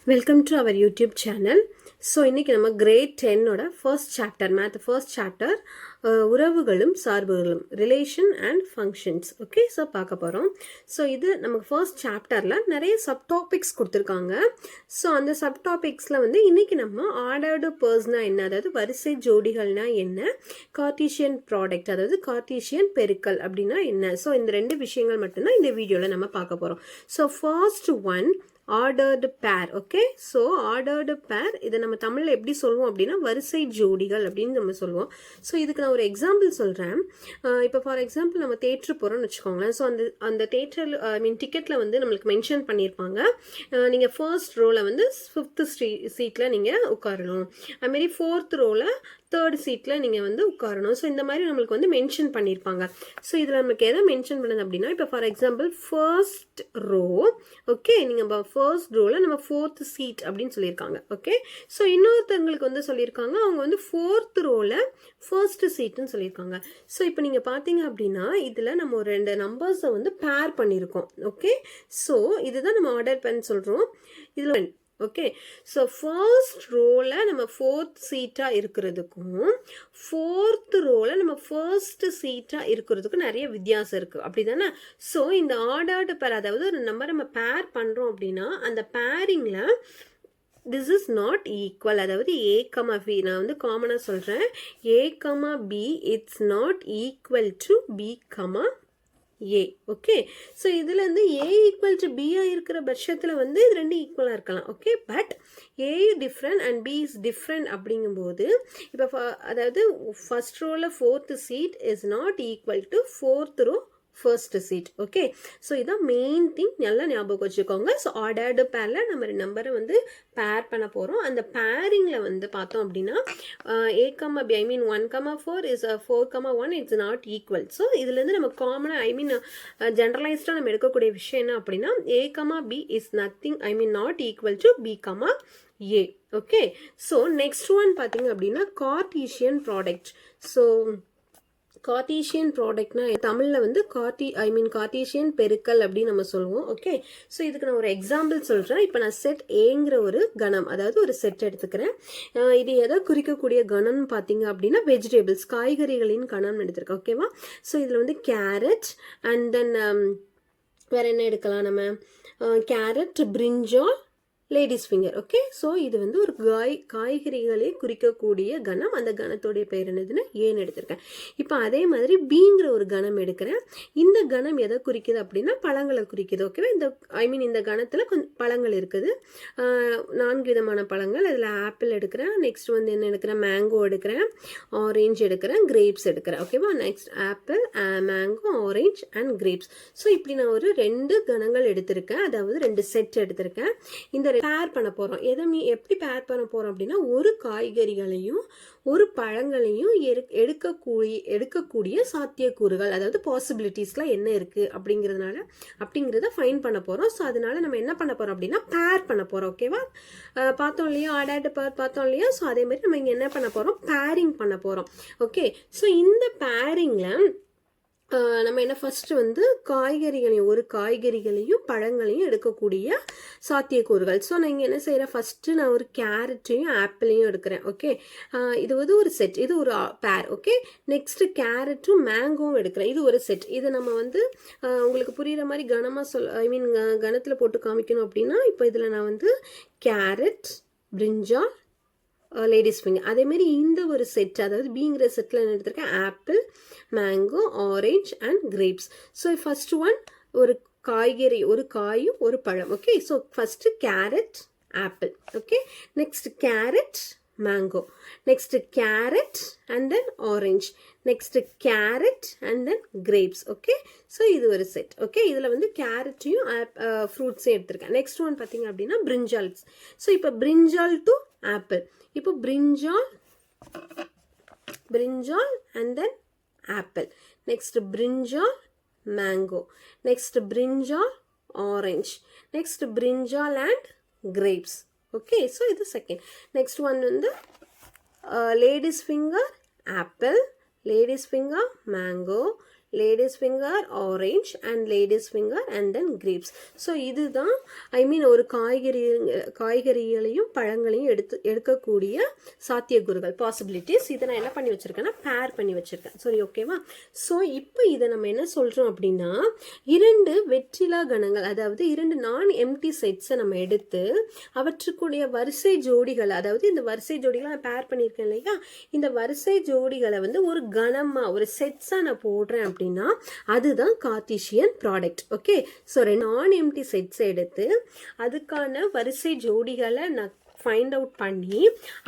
Welcome to our YouTube channel. So இன்றைக்கி நம்ம grade 10ஓட first chapter math first chapter உறவுகளும் சார்புகளும் relation and functions. Okay, so பார்க்க போகிறோம். ஸோ இது நமக்கு ஃபர்ஸ்ட் சாப்டரில் நிறைய சப்டாபிக்ஸ் கொடுத்துருக்காங்க. ஸோ அந்த சப்டாபிக்ஸில் வந்து இன்றைக்கி நம்ம ஆர்டர்டு பர்ஸ்னா என்ன, அதாவது வரிசை ஜோடிகள்னா என்ன, கார்ட்டீசியன் ப்ராடக்ட் அதாவது கார்ட்டீசியன் பெருக்கல் அப்படின்னா என்ன. ஸோ இந்த ரெண்டு விஷயங்கள் மட்டும்தான் இந்த வீடியோவில் நம்ம பார்க்க போகிறோம். ஸோ ஃபர்ஸ்ட் ஒன் ஆர்டர்டு பேர். ஓகே, ஸோ ஆர்டர்டு பேர் இதை நம்ம தமிழில் எப்படி சொல்லுவோம் அப்படின்னா வரிசை ஜோடிகள் அப்படின்னு நம்ம சொல்லுவோம். ஸோ இதுக்கு நான் ஒரு எக்ஸாம்பிள் சொல்கிறேன். இப்போ ஃபார் எக்ஸாம்பிள் நம்ம தேட்டர் போகிறோம்னு வச்சுக்கோங்களேன். ஸோ அந்த தேட்டரில் டிக்கெட்டில் வந்து நம்மளுக்கு மென்ஷன் பண்ணியிருப்பாங்க, நீங்கள் ஃபர்ஸ்ட் ரோவில் வந்து 5th சீட்டில் நீங்கள் உட்காரணும், அதுமாரி 4th ரோவில் 3rd சீட்டில் நீங்கள் வந்து உட்காரணும். ஸோ இந்த மாதிரி நம்மளுக்கு வந்து மென்ஷன் பண்ணியிருப்பாங்க. ஸோ இதில் நமக்கு எதை மென்ஷன் பண்ணது அப்படின்னா, இப்போ for example first row. Okay, நீங்கள் ஃபர்ஸ்ட் ரோவில் நம்ம 4th சீட் அப்படின்னு சொல்லியிருக்காங்க. ஓகே, ஸோ இன்னொருத்தவங்களுக்கு வந்து சொல்லியிருக்காங்க அவங்க வந்து 4th ரோவில் ஃபர்ஸ்ட் சீட்டுன்னு சொல்லியிருக்காங்க. ஸோ இப்போ நீங்கள் பார்த்தீங்க அப்படின்னா இதில் நம்ம ஒரு 2 நம்பர்ஸை வந்து பேர் பண்ணியிருக்கோம். ஓகே, ஸோ இதுதான் நம்ம ஆர்டர் பண்ண சொல்கிறோம். இதில் ஓகே, ஸோ ஃபர்ஸ்ட் ரோவில் நம்ம 4th சீட்டாக இருக்கிறதுக்கும் 4th ரோவில் நம்ம ஃபர்ஸ்ட் சீட்டாக இருக்கிறதுக்கும் நிறைய வித்தியாசம் இருக்குது, அப்படி தானே. ஸோ இந்த ஆர்டர்டு பேர், அதாவது ஒரு நம்பர் நம்ம பேர் பண்ணுறோம் அப்படின்னா அந்த பேரிங்கில் திஸ் இஸ் நாட் ஈக்குவல், அதாவது ஏ கமா பி, நான் வந்து காமனாக சொல்கிறேன், a comma b it's not equal to b comma a. Okay, so இதில் வந்து ஏ ஈக்குவல் டு பியாக இருக்கிற பட்சத்தில் வந்து இது ரெண்டு ஈக்குவலாக இருக்கலாம். ஓகே, but a different and b is different அப்படிங்கும்போது இப்போ அதாவது ஃபர்ஸ்ட் ரோவில் 4th seat is not equal to 4th row first seat. Okay, so இதான் மெயின் திங், நல்லா ஞாபகம் வச்சுக்கோங்க. ஸோ ஆர்டர்டு பேரில் நம்ம நம்பரை வந்து பேர் பண்ண போகிறோம். அந்த பேரிங்கில் வந்து பார்த்தோம் அப்படின்னா a comma b, 1,4 is 4,1 it's not equal. So இதுலேருந்து நம்ம காமனாக ஜென்ரலைஸ்டாக நம்ம எடுக்கக்கூடிய விஷயம் என்ன அப்படின்னா a comma b is nothing not equal to b comma a. Okay, so next one பார்த்தீங்க அப்படின்னா கார்ட்டீசியன் ப்ராடக்ட். ஸோ கார்ட்டீசியன் ப்ராடக்ட்னா தமிழில் வந்து கார்ட்டீசியன் பெருக்கல் அப்படின்னு நம்ம சொல்லுவோம். ஓகே, ஸோ இதுக்கு நான் ஒரு எக்ஸாம்பிள் சொல்கிறேன். இப்போ நான் செட் ஏங்கிற ஒரு கணம், அதாவது ஒரு செட் எடுத்துக்கிறேன். இது எதை குறிக்கக்கூடிய கணம்னு பார்த்தீங்க அப்படின்னா வெஜிடபிள்ஸ், காய்கறிகளின் கணம் எடுத்துருக்கேன். ஓகேவா, ஸோ இதில் வந்து கேரட் அண்ட் தென் வேறு என்ன எடுக்கலாம் நம்ம, கேரட், பிரிஞ்சால், லேடிஸ் ஃபிங்கர். ஓகே, ஸோ இது வந்து ஒரு காய்கறிகளை குறிக்கக்கூடிய கணம். அந்த கணத்துடைய பெயர் என்னதுன்னு ஏன்னு எடுத்திருக்கேன். இப்போ அதே மாதிரி பிங்கிற ஒரு கணம் எடுக்கிறேன். இந்த கணம் எதை குறிக்குது அப்படின்னா பழங்களை குறிக்குது. ஓகேவா, இந்த கணத்தில் கொஞ்சம் பழங்கள் இருக்குது, 4 விதமான பழங்கள். அதில் ஆப்பிள் எடுக்கிறேன், நெக்ஸ்ட் வந்து என்ன எடுக்கிறேன், மேங்கோ எடுக்கிறேன், ஆரேஞ்ச் எடுக்கிறேன், கிரேப்ஸ் எடுக்கிறேன். ஓகேவா, next apple, mango, orange and grapes. So இப்படி நான் ஒரு 2 கணங்கள் எடுத்திருக்கேன், அதாவது 2 செட் எடுத்திருக்கேன். இந்த பேர் பண்ண போகிறோம். எப்படி பேர் பண்ண போகிறோம் அப்படின்னா ஒரு காய்கறிகளையும் ஒரு பழங்களையும் எடுக்கக்கூடிய சாத்தியக்கூறுகள், அதாவது பாசிபிலிட்டிஸ்லாம் என்ன இருக்குது அப்படிங்கிறத ஃபைன் பண்ண போகிறோம். ஸோ அதனால நம்ம என்ன பண்ண போகிறோம் அப்படின்னா பேர் பண்ண போகிறோம். ஓகேவா, பார்த்தோம் இல்லையா, ஆர்டர்டு பேர் பார்த்தோம் இல்லையா. ஸோ அதே மாதிரி நம்ம இங்கே என்ன பண்ண போகிறோம், பேரிங் பண்ண போகிறோம். ஓகே, ஸோ இந்த பேரிங்கில் நம்ம என்ன ஃபர்ஸ்ட் வந்து ஒரு காய்கறிகளையும் பழங்களையும் எடுக்கக்கூடிய சாத்தியக்கூறுகள். ஸோ நான் இங்கே என்ன செய்கிறேன், ஃபர்ஸ்ட்டு நான் ஒரு கேரட்டையும் ஆப்பிளையும் எடுக்கிறேன். ஓகே, இது வந்து ஒரு செட், இது ஒரு பேர். ஓகே, நெக்ஸ்ட் கேரட்டும் மேங்கோவும் எடுக்கிறேன், இது ஒரு செட். இதை நம்ம வந்து உங்களுக்கு புரிகிற மாதிரி கனமாக கணத்தில் போட்டு காமிக்கணும் அப்படின்னா இப்போ இதில் நான் வந்து கேரட், பிரிஞ்சால், லேடிஸ் ஃபிங்கர், அதேமாரி இந்த ஒரு செட், அதாவது பிங்கிற செட்டில் என்ன எடுத்திருக்கேன், apple, mango, orange and grapes. So first one ஒரு காய்கறி, ஒரு காயும் ஒரு பழம். Okay, so first carrot, apple. Okay, next carrot, mango, next carrot and then orange, next carrot and then grapes. Okay, so இது ஒரு செட். ஓகே, இதில் வந்து கேரட்டையும் ஃப்ரூட்ஸையும் எடுத்திருக்கேன். நெக்ஸ்ட் ஒன் பார்த்தீங்க அப்படின்னா பிரிஞ்சால்ஸ். ஸோ இப்போ பிரிஞ்சால் டு ஆப்பிள், இப்போ பிரிஞ்சால் and then apple, next brinjal, mango, next brinjal, orange, next brinjal and grapes. Okay, so இது second. Next one வந்து ladies finger, apple, ladies finger, mango, ladies finger, orange and ladies finger and then grapes. So இதுதான் ஒரு காய்கறிகளையும் பழங்களையும் எடுக்கக்கூடிய சாத்தியக்கூறுகள், possibilities. இதை நான் என்ன பண்ணி வச்சிருக்கேன்னா பேர் பண்ணி வச்சிருக்கேன். சரி, ஓகேவா? ஸோ இப்போ இதை நம்ம என்ன சொல்றோம் அப்படின்னா, 2 வெற்றிலா கணங்கள், அதாவது 2 நான் எம்டி செட்ஸை நம்ம எடுத்து அவற்றுக்குடைய வரிசை ஜோடிகளை, அதாவது இந்த வரிசை ஜோடிகளை நான் பேர் பண்ணியிருக்கேன் இல்லையா, இந்த வரிசை ஜோடிகளை வந்து ஒரு கணமா ஒரு செட்ஸா நான் போடுறேன் அப்படின்னா அதுதான் கார்ட்டீசியன் ப்ராடக்ட். ஓகே, ஸோ நான் எம்டி செட்ஸ் எடுத்து அதுக்கான வரிசை ஜோடிகளை நான் ஃபைண்ட் அவுட் பண்ணி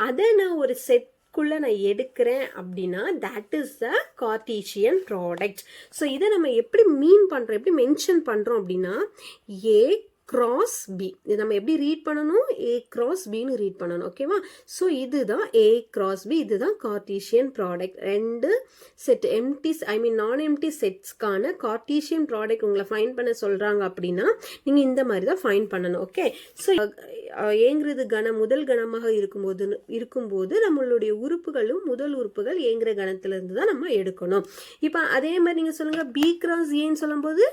அதை நான் ஒரு செட்குள்ள நான் எடுக்கிறேன் அப்படின்னா that is the Cartesian product. So இதை நம்ம எப்படி மீன் பண்றோம், எப்படி மென்ஷன் பண்றோம் அப்படின்னா ஏ கிராஸ் பி. இது நம்ம எப்படி ரீட் பண்ணணும், ஏ கிராஸ் பின்னு ரீட் பண்ணணும். ஓகேவா? ஸோ இதுதான் ஏ கிராஸ் பி, இதுதான் கார்ட்டீசியன் ப்ராடக்ட். 2 செட் எம்டி நான் எம்டி செட்ஸ்க்கான கார்ட்டீசியன் ப்ராடக்ட் உங்களை ஃபைண்ட் பண்ண சொல்றாங்க அப்படின்னா நீங்க இந்த மாதிரி தான் ஃபைண்ட் பண்ணணும். ஓகே, ஸோ ஏங்கிறது கணம் முதல் கணமாக இருக்கும்போது நம்மளுடைய உறுப்புகளும் முதல் உறுப்புகள் ஏங்கிற கணத்திலிருந்து தான் நம்ம எடுக்கணும். இப்போ அதே மாதிரி நீங்க சொல்லுங்க பி கிராஸ் ஏன்னு சொல்லும் போது,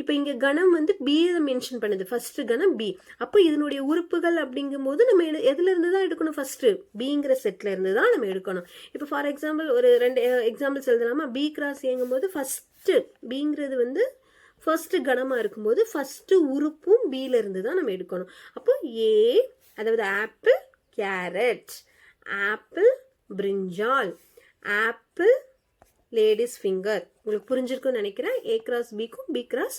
இப்போ இங்கே கணம் வந்து பி மென்ஷன் பண்ணுது, ஃபர்ஸ்ட் கணம் பி. அப்போ இதனுடைய உறுப்புகள் அப்படிங்கும்போது நம்ம எதுல இருந்து தான் எடுக்கணும், ஃபர்ஸ்ட் பிங்கிற செட்ல இருந்து தான் நம்ம எடுக்கணும். இப்போ ஃபார் எக்ஸாம்பிள் ஒரு 2 எக்ஸாம்பிள்ஸ் எழுதலாமா? பி கிராஸ் ஏங்கும்போது ஃபர்ஸ்ட் பிங்கிறது வந்து ஃபர்ஸ்ட் கணமா இருக்கும்போது ஃபர்ஸ்ட் உறுப்பும் பில இருந்து தான் நம்ம எடுக்கணும். அப்போ ஏ, அதாவது ஆப்பிள் கேரட், ஆப்பிள் பிரிஞ்சால், ஆப்பிள் லேடிஸ் ஃபிங்கர். உங்களுக்கு புரிஞ்சிருக்குன்னு நினைக்கிறேன். ஏ கிராஸ் பிக்கும் பி கிராஸ்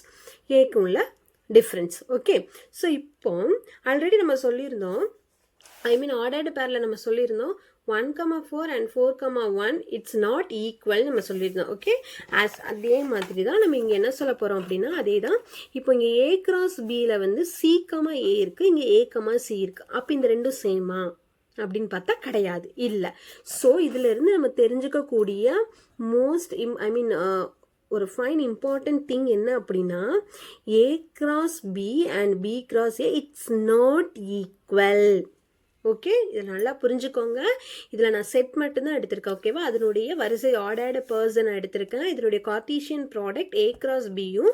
ஏக்கும் உள்ள டிஃப்ரென்ஸ். ஓகே, ஸோ இப்போ ஆல்ரெடி நம்ம சொல்லியிருந்தோம், ஆர்டர்டு பேரில் நம்ம சொல்லியிருந்தோம் 1,4 and 4,1 இட்ஸ் நாட் ஈக்குவல் நம்ம சொல்லியிருந்தோம். ஓகே, அதே மாதிரி தான் நம்ம இங்கே என்ன சொல்ல போகிறோம் அப்படின்னா அதே தான். இப்போ இங்கே ஏ கிராஸ் பியில் வந்து சி கமா ஏ இருக்குது, இங்கே ஏ கமா சி இருக்குது. அப்போ இந்த ரெண்டும் சேமா அப்படின்னு பார்த்தா கிடையாது, இல்லை. ஸோ இதுல இருந்து நம்ம தெரிஞ்சுக்கக்கூடிய மோஸ்ட் ஒரு ஃபைன் இம்பார்ட்டன்ட் திங் என்ன அப்படின்னா A cross B and B cross A it's not equal. Okay, இதை நல்லா புரிஞ்சுக்கோங்க. இதில் நான் செட் மட்டும்தான் எடுத்திருக்கேன். ஓகேவா? அதனுடைய வரிசை ஆர்டர்டு பர்சன் எடுத்திருக்கேன். இதனுடைய கார்ட்டீசியன் ப்ராடக்ட் ஏ கிராஸ் பியும்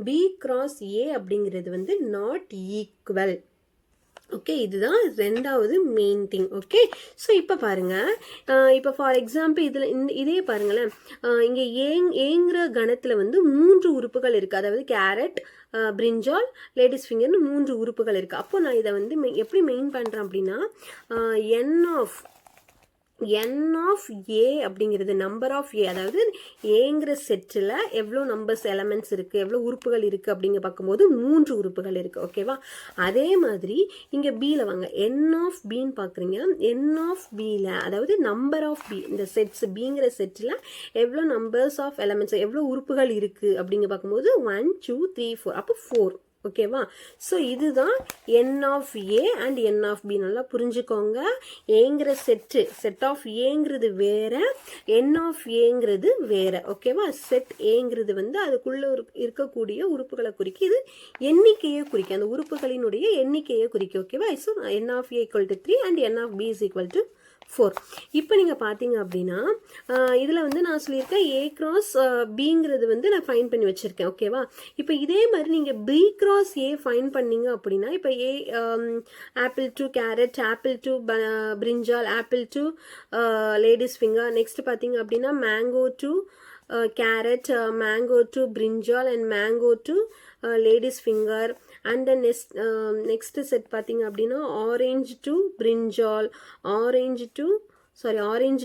பி கிராஸ் ஏ அப்படிங்கிறது வந்து நாட் ஈக்குவல். ஓகே, இதுதான் 2வது மெயின் திங். ஓகே, ஸோ இப்போ பாருங்க, இப்போ ஃபார் எக்ஸாம்பிள் இதே பாருங்களேன், இங்கே ஏங்கிற கணத்தில் வந்து 3 உறுப்புகள் இருக்குது. அதாவது கேரட், பிரிஞ்சால், லேடிஸ் ஃபிங்கர்னு 3 உறுப்புகள் இருக்குது. அப்போ நான் இதை வந்து எப்படி மெயின் பண்ணுறேன் அப்படின்னா n ஆஃப் ஏ அப்படிங்கிறது நம்பர் ஆஃப் ஏ, அதாவது ஏங்கிற செட்டில் எவ்வளோ நம்பர்ஸ் எலமெண்ட்ஸ் இருக்குது, எவ்வளோ உறுப்புகள் இருக்குது அப்படிங்க பார்க்கும்போது 3 உறுப்புகள் இருக்குது. ஓகேவா? அதே மாதிரி இங்கே பியில் வாங்க, n ஆஃப் பின்னு பார்க்குறீங்க. n ஆஃப் பியில் அதாவது நம்பர் ஆஃப் பி, இந்த செட்ஸ் பிங்கிற செட்டில் எவ்வளோ நம்பர்ஸ் ஆஃப் எலமெண்ட்ஸ், எவ்வளோ உறுப்புகள் இருக்குது அப்படிங்க பார்க்கும்போது 1 2 3 4, அப்போ 4. ஓகேவா? ஸோ இதுதான் n of A and n of B. நல்லா புரிஞ்சுக்கோங்க. ஏங்கிற செட் ஆஃப் ஏங்கிறது வேற, என் ஆஃப் ஏங்கிறது வேற. ஓகேவா? செட் ஏங்கிறது வந்து அதுக்குள்ள இருக்கக்கூடிய உறுப்புகளை குறிக்கும், இது எண்ணிக்கையை குறிக்கும், அந்த உறுப்புகளினுடைய எண்ணிக்கையை குறிக்கும். ஓகேவா? So n of A equal to 3 and n of B is equal to 4. இப்போ நீங்கள் பார்த்தீங்க அப்படின்னா இதில் வந்து நான் சொல்லியிருக்கேன் ஏ கிராஸ் பிங்கிறது வந்து நான் ஃபைன் பண்ணி வச்சுருக்கேன். ஓகேவா? இப்போ இதே மாதிரி நீங்கள் பி கிராஸ் ஏ ஃபைன் பண்ணீங்க அப்படின்னா, இப்போ A apple to carrot, apple to brinjal, apple to ladies finger, next பார்த்தீங்க அப்படின்னா mango to carrot, mango to brinjal and mango to ladies finger. And then next set பார்த்தீங்க அப்படின்னா orange to brinjal, orange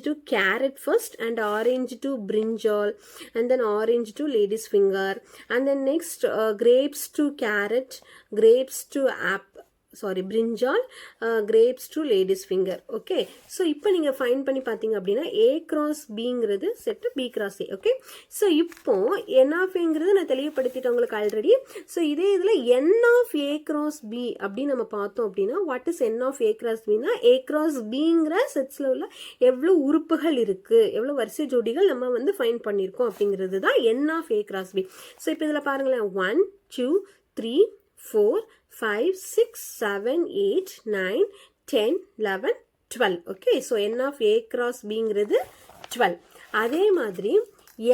to carrot first and orange to brinjal and then orange to lady's finger and then next grapes to carrot, grapes to brinjal, grapes to lady's finger. Okay, so இப்போ நீங்கள் find பண்ணி பார்த்தீங்க அப்படின்னா A cross பிங்கிறது set, B cross A. Okay, so இப்போ n of ஏங்கிறது நான் தெளிவுபடுத்திட்டேன் உங்களுக்கு ஆல்ரெடி. ஸோ இதே இதில் n of A cross B அப்படின்னு நம்ம பார்த்தோம் அப்படின்னா what is n of A cross பின்னா ஏ கிராஸ் பிங்கிற செட்ஸில் உள்ள எவ்வளோ உறுப்புகள் இருக்குது, எவ்வளோ வரிசை ஜோடிகள் நம்ம வந்து ஃபைன் பண்ணியிருக்கோம் அப்படிங்கிறது தான் n of A cross B. So இப்போ இதில் பாருங்களேன் 1 2 3 4 5 6 7 8 9 10 11 12. Okay, so n of A cross பிங்கிறது 12. அதே மாதிரி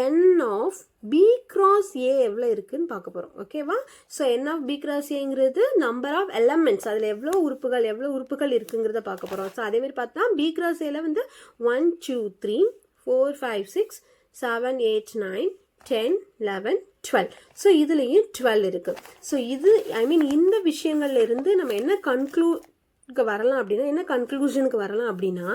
n of B cross A எவ்வளோ இருக்குன்னு பார்க்க போகிறோம். ஓகேவா? So n of B cross ஏங்கிறது நம்பர் ஆஃப் எலமெண்ட்ஸ், அதில் எவ்வளோ உறுப்புகள் இருக்குங்கிறத பார்க்க போகிறோம். ஸோ அதேமாதிரி பார்த்தா பி கிராஸ் ஏல வந்து 1 2 3 4 5 6 7 8 9 10 11 12. ஸோ இதுலேயும் 12 இருக்குது. ஸோ இது இந்த விஷயங்கள்ல இருந்து நம்ம என்ன வரலாம் அப்படின்னா, என்ன கன்க்ளூஷனுக்கு வரலாம் அப்படின்னா,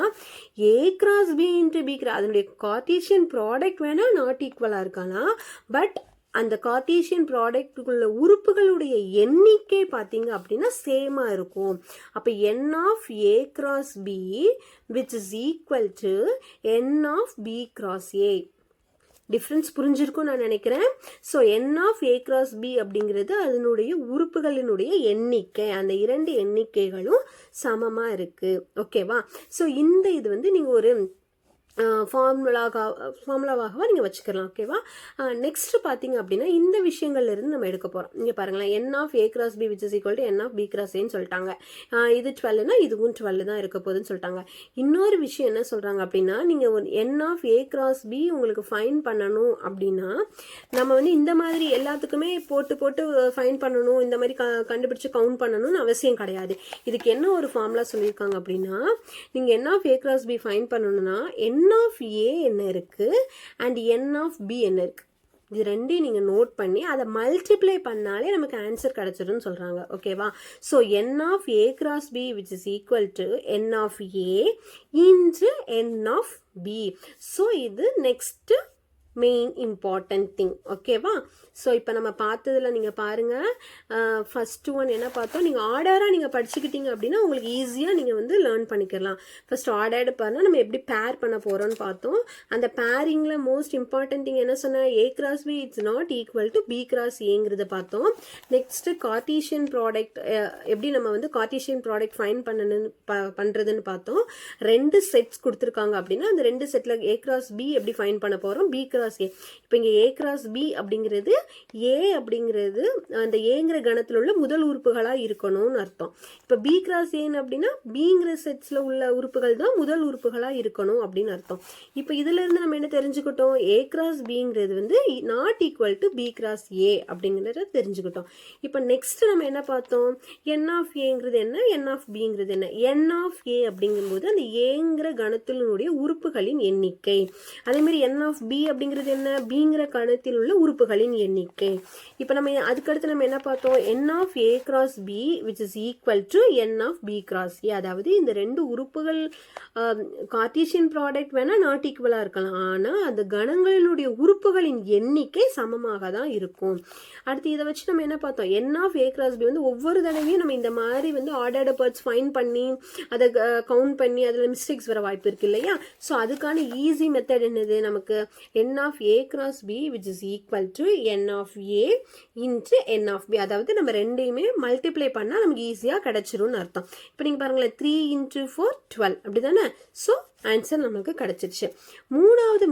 A cross B into B cross அதனுடைய கார்ட்டீசியன் ப்ராடக்ட் வேணா நாட் ஈக்குவலாக இருக்கலாம். பட் அந்த கார்ட்டீசியன் ப்ராடக்ட்டுக்குள்ள உறுப்புகளுடைய எண்ணிக்கை பார்த்தீங்க அப்படின்னா சேமாக இருக்கும். அப்போ n of A cross B which is equal to n of B cross A. Difference புரிஞ்சிருக்கும் நான் நினைக்கிறேன். So n of A cross B அப்படிங்கிறது அதனுடைய உறுப்புகளினுடைய எண்ணிக்கை, அந்த இரண்டு எண்ணிக்கைகளும் சமமாக இருக்குது. ஓகேவா? ஸோ இந்த இது வந்து நீங்கள் ஒரு ஃபார்முலாவாக நீங்கள் வச்சுக்கலாம். ஓகேவா? நெக்ஸ்ட் பார்த்தீங்க அப்படின்னா இந்த விஷயங்கள்லேருந்து நம்ம எடுக்க போகிறோம். இங்கே பாருங்களேன், n of A cross B which is equal to n of B cross ஏன்னு சொல்லிட்டாங்க. இது 12னா இதுவும் 12 தான் இருக்க போகுதுன்னு சொல்லிட்டாங்க. இன்னொரு விஷயம் என்ன சொல்கிறாங்க அப்படின்னா, நீங்கள் ஒரு n of A cross B உங்களுக்கு ஃபைன் பண்ணணும் அப்படின்னா நம்ம வந்து இந்த மாதிரி எல்லாத்துக்குமே போட்டு ஃபைன் பண்ணணும், இந்த மாதிரி கண்டுபிடிச்சு கவுண்ட் பண்ணணும்னு அவசியம் கிடையாது. இதுக்கு என்ன ஒரு ஃபார்முலா சொல்லியிருக்காங்க அப்படின்னா, நீங்கள் n of A cross B find பண்ணணும்னா n ஆஃப் ஏ என்ன இருக்கு அண்ட் n ஆஃப் பி என்ன இருக்கு, இது ரெண்டையும் நீங்கள் நோட் பண்ணி அதை மல்டிப்ளை பண்ணாலே நமக்கு ஆன்சர் கிடைச்சிருன்னு சொல்கிறாங்க. ஓகேவா? So n of A cross B which is equal to n of A into n of B. So இது நெக்ஸ்ட்டு மெயின் இம்பார்ட்டன்ட் திங். ஓகேவா? ஸோ இப்போ நம்ம பார்த்ததில் நீங்கள் பாருங்கள், ஃபஸ்ட்டு ஒன் என்ன பார்த்தோம், நீங்கள் ஆர்டராக நீங்கள் படிச்சுக்கிட்டீங்க அப்படின்னா உங்களுக்கு ஈஸியாக நீங்கள் வந்து லேர்ன் பண்ணிக்கலாம். ஃபஸ்ட் ஆர்டர்டு பண்ணால் நம்ம எப்படி பேர் பண்ண போகிறோம்னு பார்த்தோம். அந்த பேரிங்கில் மோஸ்ட் இம்பார்ட்டன்ட் திங் என்ன சொன்னால், A cross B it's not equal to B cross ஏங்கிறத பார்த்தோம். நெக்ஸ்ட்டு கார்ட்டீசியன் ப்ராடக்ட் எப்படி நம்ம வந்து கார்ட்டீசியன் ப்ராடக்ட் ஃபைன் பண்ணுறதுன்னு பார்த்தோம். 2 செட்ஸ் கொடுத்துருக்காங்க அப்படின்னா அந்த 2 செட்டில் ஏ கிராஸ் பி எப்படி ஃபைன் பண்ண போகிறோம், பி கிராஸ் ஏ. இப்போ இங்கே ஏ கிராஸ் பி அப்படிங்கிறது ஏ அப்படிங்கிறது அந்த ஏங்கிற கணத்தில் உள்ள முதல் உறுப்புகளாக இருக்கணும்னு அர்த்தம். இப்போ பி கிராஸ் ஏன்னு அப்படின்னா பிங்கிற செட்ஸில் உள்ள உறுப்புகள் தான் முதல் உறுப்புகளாக இருக்கணும் அப்படின்னு அர்த்தம். இப்போ இதிலிருந்து நம்ம என்ன தெரிஞ்சுக்கிட்டோம், ஏ கிராஸ் பிங்கிறது வந்து not equal to B cross A அப்படிங்கிறத தெரிஞ்சுக்கிட்டோம். இப்போ நெக்ஸ்ட் நம்ம என்ன பார்த்தோம், என் ஆஃப் ஏங்கிறது என்ன, என் ஆஃப் பிங்கிறது என்ன. என் ஆஃப் ஏ அப்படிங்கும்போது அந்த ஏங்கிற கணத்தினுடைய உறுப்புகளின் எண்ணிக்கை. அதேமாதிரி என் ஆஃப் பி அப்படிங்கிறது என்ன, பிங்கிற கணத்தில் உள்ள உறுப்புகளின் எண்ணிக்கை. இப்போ நம்ம அதுக்கடுத்து நம்ம என்ன பார்த்தோம், n of A cross B which is equal to n of B cross A. அதாவது இந்த ரெண்டு உறுப்புகள் கார்ட்டீசியன் ப்ராடக்ட் வேணால் நாட் ஈக்குவலாக இருக்கலாம், ஆனால் அந்த கணங்களினுடைய உறுப்புகளின் எண்ணிக்கை சமமாக தான் இருக்கும். அடுத்து இதை வச்சு நம்ம என்ன பார்த்தோம், n of A cross B வந்து ஒவ்வொரு தடவையும் நம்ம இந்த மாதிரி வந்து ஆர்டர்டு பார்ட்ஸ் ஃபைன் பண்ணி அதை கவுண்ட் பண்ணி அதில் மிஸ்டேக்ஸ் வர வாய்ப்பு இருக்கு இல்லையா. ஸோ அதுக்கான ஈஸி மெத்தட் என்னது, நமக்கு n of A cross B which is equal to n of A into n of B. அதாவது நம்ம ரெண்டையுமே மல்டிப்ளை பண்ணால் நமக்கு ஈஸியாக கிடைச்சிரும்னு அர்த்தம். இப்போ நீங்கள் பாருங்களேன், 3 × 4 12 அப்படி தானே. ஸோ ஆன்சர் நமக்கு கிடைச்சிருச்சு. மூணாவது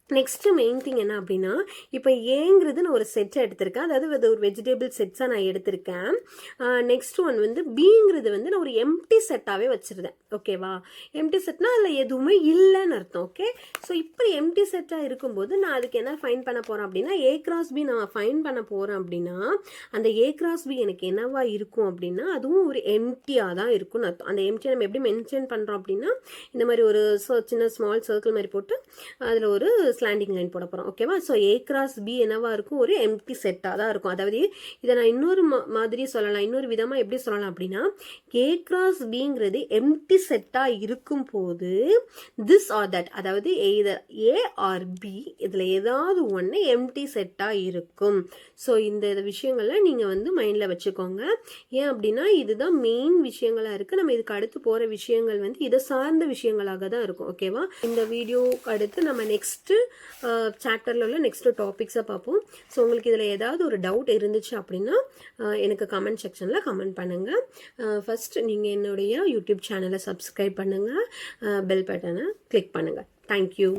நெக்ஸ்ட் மெயின் திங் என்ன அப்படின்னா, இப்போ ஏங்கிறது நான் ஒரு செட்டை எடுத்திருக்கேன், அதாவது அது ஒரு வெஜிடபிள் செட்ஸாக நான் எடுத்திருக்கேன். நெக்ஸ்ட் ஒன் வந்து பிங்கிறது வந்து நான் ஒரு எம்டி செட்டாகவே வச்சுருந்தேன். ஓகேவா? எம்டி செட்னா அதில் எதுவுமே இல்லைன்னு அர்த்தம். ஓகே, ஸோ இப்போ எம்டி செட்டாக இருக்கும்போது நான் அதுக்கு என்ன ஃபைன் பண்ண போகிறேன் அப்படின்னா, ஏ கிராஸ் பி நான் ஃபைன் பண்ண போகிறேன் அப்படின்னா அந்த ஏ கிராஸ் பி எனக்கு என்னவா இருக்கும் அப்படின்னா அதுவும் ஒரு எம்டியாக தான் இருக்கும்னு அர்த்தம். அந்த எம்டியை நம்ம எப்படி மென்ஷன் பண்ணுறோம் அப்படின்னா, இந்த மாதிரி ஒரு சின்ன ஸ்மால் சர்க்கிள் மாதிரி போட்டு அதில் ஒரு ஸ்லாண்டிங் லைன் போட போகிறோம். ஓகேவா? ஸோ ஏ கிராஸ் பி என்னவா இருக்கும், ஒரு எம்டி செட்டாக தான் இருக்கும். அதாவது இதை நான் இன்னொரு மாதிரி சொல்லலாம், இன்னொரு விதமாக எப்படி சொல்லலாம் அப்படின்னா, ஏ கிராஸ் பிங்கிறது எம்டி செட்டாக இருக்கும் போது திஸ் ஆர் தட், அதாவது ஏ ஆர் பி இதில் ஏதாவது ஒன்று எம்டி செட்டாக இருக்கும். ஸோ இந்த விஷயங்கள்லாம் நீங்கள் வந்து மைண்டில் வச்சுக்கோங்க. ஏன் அப்படின்னா இதுதான் மெயின் விஷயங்களாக இருக்குது. நம்ம இதுக்கு அடுத்து போகிற விஷயங்கள் வந்து இதை சார்ந்த விஷயங்களாக தான் இருக்கும். ஓகேவா? இந்த வீடியோ அடுத்து நம்ம நெக்ஸ்ட்டு சாப்டரில் உள்ள நெக்ஸ்ட் டாபிக்ஸை பார்ப்போம். ஸோ உங்களுக்கு இதில் ஏதாவது ஒரு டவுட் இருந்துச்சு அப்படின்னா எனக்கு கமெண்ட் செக்ஷனில் கமெண்ட் பண்ணுங்கள். ஃபர்ஸ்ட் நீங்கள் என்னுடைய யூடியூப் சேனலை சப்ஸ்கிரைப் பண்ணுங்கள், பெல் பட்டனை கிளிக் பண்ணுங்கள். தேங்க்யூ.